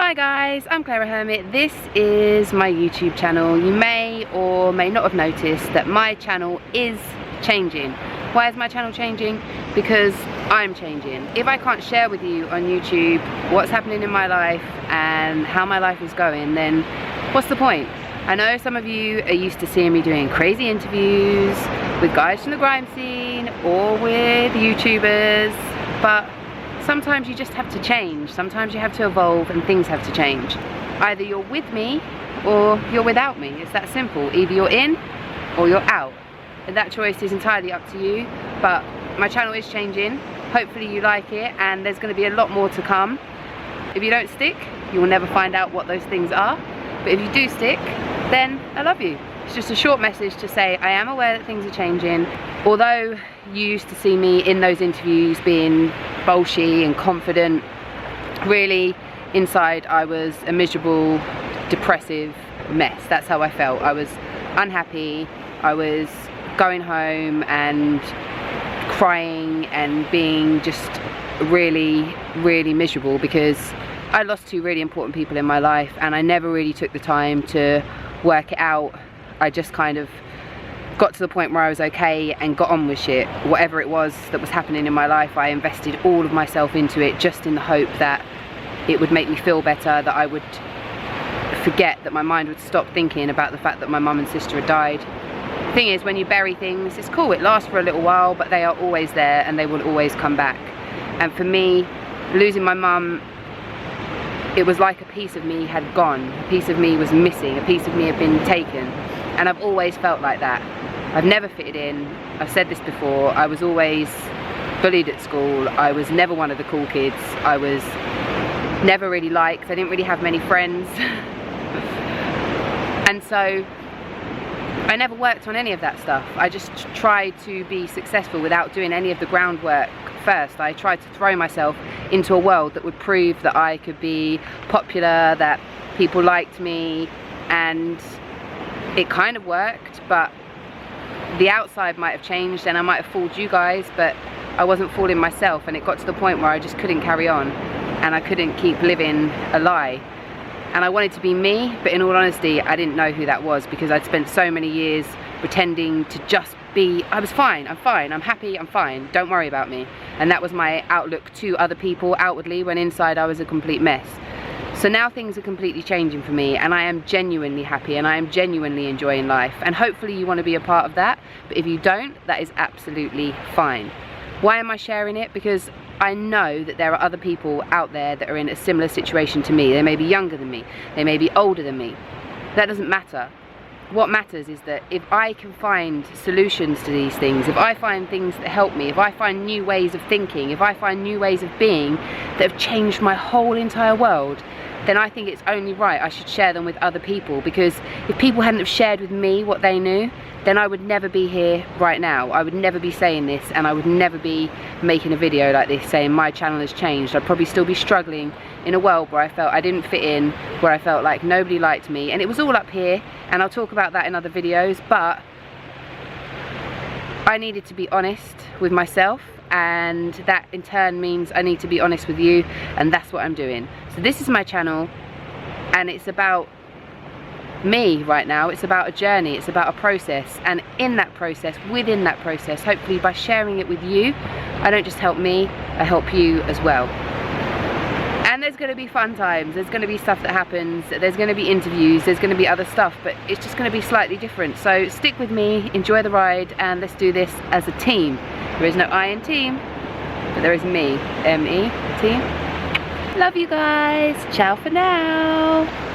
Hi guys, I'm Clara Hermit. This is my YouTube channel. You may or may not have noticed that my channel is changing. Why is my channel changing? Because I'm changing. If I can't share with you on YouTube what's happening in my life and how my life is going, then what's the point? I know some of you are used to seeing me doing crazy interviews with guys from the grime scene or with YouTubers, but sometimes you just have to change. Sometimes you have to evolve and things have to change. Either you're with me or you're without me. It's that simple. Either you're in or you're out. And that choice is entirely up to you. But my channel is changing. Hopefully you like it, and there's going to be a lot more to come. If you don't stick, you will never find out what those things are. But if you do stick, then I love you. It's just a short message to say I am aware that things are changing. Although you used to see me in those interviews being bolshy and confident, really inside I was a miserable, depressive mess. That's how I felt. I was unhappy. I was going home and crying and being just really, really miserable because I lost two really important people in my life and I never really took the time to work it out. I just kind of got to the point where I was okay and got on with shit. Whatever it was that was happening in my life, I invested all of myself into it just in the hope that it would make me feel better, that I would forget, that my mind would stop thinking about the fact that my mum and sister had died. The thing is, when you bury things, it's cool, it lasts for a little while, but they are always there and they will always come back. And for me, losing my mum, it was like a piece of me had gone. A piece of me was missing, a piece of me had been taken. And I've always felt like that. I've never fitted in. I've said this before, I was always bullied at school. I was never one of the cool kids. I was never really liked. I didn't really have many friends. And so I never worked on any of that stuff. I just tried to be successful without doing any of the groundwork first. I tried to throw myself into a world that would prove that I could be popular, that people liked me, and it kind of worked, but the outside might have changed and I might have fooled you guys, but I wasn't fooling myself, and it got to the point where I just couldn't carry on and I couldn't keep living a lie. And I wanted to be me, but in all honesty I didn't know who that was because I'd spent so many years pretending to just be, I was fine, I'm fine, I'm happy, I'm fine, don't worry about me. And that was my outlook to other people outwardly, when inside I was a complete mess. So now things are completely changing for me and I am genuinely happy and I am genuinely enjoying life, and hopefully you want to be a part of that, but if you don't, that is absolutely fine. Why am I sharing it? Because I know that there are other people out there that are in a similar situation to me. They may be younger than me, they may be older than me. That doesn't matter. What matters is that if I can find solutions to these things, if I find things that help me, if I find new ways of thinking, if I find new ways of being that have changed my whole entire world, then I think it's only right I should share them with other people. Because if people hadn't have shared with me what they knew, then I would never be here right now. I would never be saying this, and I would never be making a video like this saying my channel has changed. I'd probably still be struggling in a world where I felt I didn't fit in, where I felt like nobody liked me, and it was all up here, and I'll talk about that in other videos. But I needed to be honest with myself, and that in turn means I need to be honest with you, and that's what I'm doing. So this is my channel, and it's about me right now. It's about a journey, it's about a process, and in that process, within that process, hopefully by sharing it with you, I don't just help me, I help you as well. And there's going to be fun times, there's going to be stuff that happens, there's going to be interviews, there's going to be other stuff, but it's just going to be slightly different. So stick with me, enjoy the ride, and let's do this as a team. There is no I in team, but there is me, M-E, team. Love you guys, ciao for now.